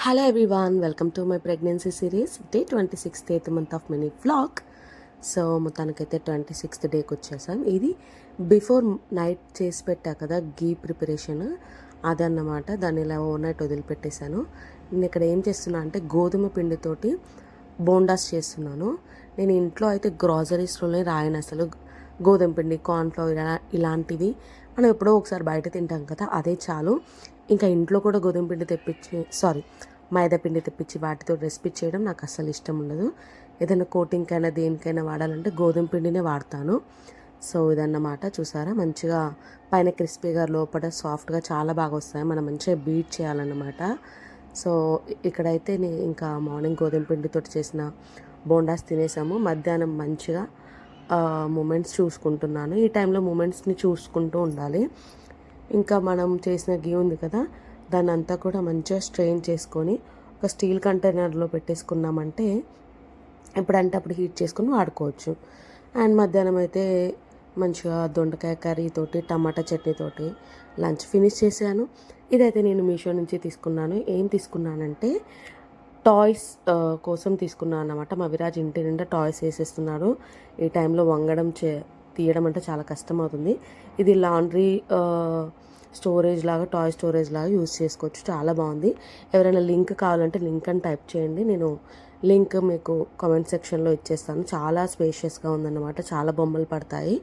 Hello everyone, welcome to my pregnancy series. Day 26th, 8th month of mini vlog. So మొత్తానికైతే 26th డేకి వచ్చేసాం. ఇది before night చేసి పెట్టా కదా గీ ప్రిపరేషన్, అదన్నమాట. దాన్ని ఇలా ఓవర్ నైట్ వదిలిపెట్టేశాను. నేను ఇక్కడ ఏం చేస్తున్నా అంటే గోధుమ పిండితోటి బోండాస్ చేస్తున్నాను. నేను ఇంట్లో అయితే గ్రాసరీస్లోనే రాయను అసలు. గోధుమ పిండి, కార్న్ఫ్లవర్ ఇలాంటివి మనం ఎప్పుడో ఒకసారి బయట తింటాం కదా, అదే చాలు. ఇంకా ఇంట్లో కూడా గోధుమ పిండి మైదా పిండి తెప్పించి వాటితో రెసిపీ చేయడం నాకు అస్సలు ఇష్టం ఉండదు. ఏదైనా కోటింగ్కైనా దేనికైనా వాడాలంటే గోధుమ పిండినే వాడతాను. సో ఇదన్నమాట. చూసారా, మంచిగా పైన క్రిస్పీగా లోపల సాఫ్ట్గా చాలా బాగా వస్తాయి. మనం మంచిగా బీట్ చేయాలన్నమాట. సో ఇక్కడైతే నేను ఇంకా మార్నింగ్ గోధుమ పిండితో చేసిన బోండాస్ తినేసాము. మధ్యాహ్నం మంచిగా మూమెంట్స్ చూసుకుంటున్నాను. ఈ టైంలో మూమెంట్స్ని చూసుకుంటూ ఉండాలి. ఇంకా మనం చేసిన గీ ఉంది కదా, దాన్ని అంతా కూడా మంచిగా స్ట్రెయిన్ చేసుకొని ఒక స్టీల్ కంటైనర్లో పెట్టేసుకున్నామంటే ఎప్పుడంటే అప్పుడు హీట్ చేసుకొని వాడుకోవచ్చు. అండ్ మధ్యాహ్నం అయితే మంచిగా దొండకాయ కర్రీతోటి టమాటా చట్నీతోటి లంచ్ ఫినిష్ చేశాను. ఇదైతే నేను మీషో నుంచి తీసుకున్నాను. ఏం తీసుకున్నానంటే టాయ్స్ కోసం తీసుకున్నాను అన్నమాట. మా విరాజ్ ఇంటి నిండా టాయ్స్ వేసేస్తున్నాడు. ఈ టైంలో తీయడం అంటే చాలా కష్టం అవుతుంది. ఇది లాండ్రీ స్టోరేజ్ లాగా, టాయ్ స్టోరేజ్ లాగా యూజ్ చేసుకోవచ్చు. చాలా బాగుంది. ఎవరైనా లింక్ కావాలంటే లింక్ అని టైప్ చేయండి. నేను లింక్ మీకు కామెంట్ సెక్షన్లో ఇచ్చేస్తాను. చాలా స్పేషియస్గా ఉందన్నమాట. చాలా బొమ్మలు పడతాయి.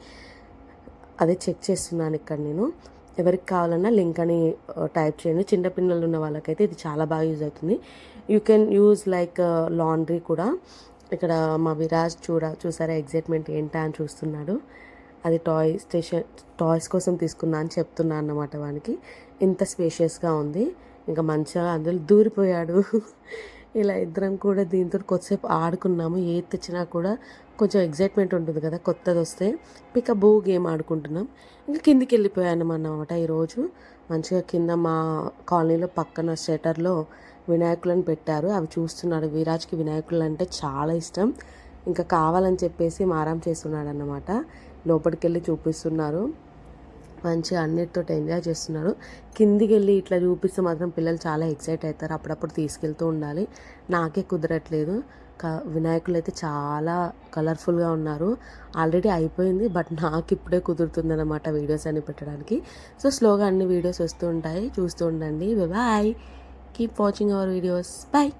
అదే చెక్ చేస్తున్నాను ఇక్కడ నేను. ఎవరికి కావాలన్నా లింక్ అని టైప్ చేయండి. చిన్నపిల్లలు ఉన్న వాళ్ళకైతే ఇది చాలా బాగా యూజ్ అవుతుంది. You can use like laundry కూడా. ఇక్కడ మా విరాజ్ చూసారా ఎగ్జైట్మెంట్ ఏంటా అని చూస్తున్నాడు. అది టాయ్స్ కోసం తీసుకున్నా అని చెప్తున్నా అన్నమాట వానికి. ఇంత స్పేషియస్గా ఉంది. ఇంకా మంచిగా అందులో దూరిపోయాడు. ఇలా ఇద్దరం కూడా దీంతో కొద్దిసేపు ఆడుకున్నాము. ఏది తెచ్చినా కూడా కొంచెం ఎగ్జైట్మెంట్ ఉంటుంది కదా, కొత్తది వస్తే. పికబూ గేమ్ ఆడుకుంటున్నాం. ఇంకా కిందికి వెళ్ళిపోయాను అన్నమాట ఈరోజు. మంచిగా కింద మా కాలనీలో పక్కన షెటర్లో వినాయకులను పెట్టారు. అవి చూస్తున్నాడు. విరాజ్కి వినాయకులు అంటే చాలా ఇష్టం. ఇంకా కావాలని చెప్పేసి మారం చేస్తున్నాడు అన్నమాట. లోపలికి వెళ్ళి చూపిస్తున్నారు. మంచిగా అన్నిటితో ఎంజాయ్ చేస్తున్నారు. కిందికి వెళ్ళి ఇట్లా చూపిస్తే మాత్రం పిల్లలు చాలా ఎక్సైట్ అవుతారు. అప్పుడప్పుడు తీసుకెళ్తూ ఉండాలి. నాకే కుదరట్లేదు. వినాయకులు అయితే చాలా కలర్ఫుల్గా ఉన్నారు. ఆల్రెడీ అయిపోయింది, బట్ నాకు ఇప్పుడే కుదురుతుంది అన్నమాట వీడియోస్ అన్ని పెట్టడానికి. సో స్లోగా అన్ని వీడియోస్ వస్తూ ఉంటాయి, చూస్తూ ఉండండి. Bye, keep watching our videos. Bye.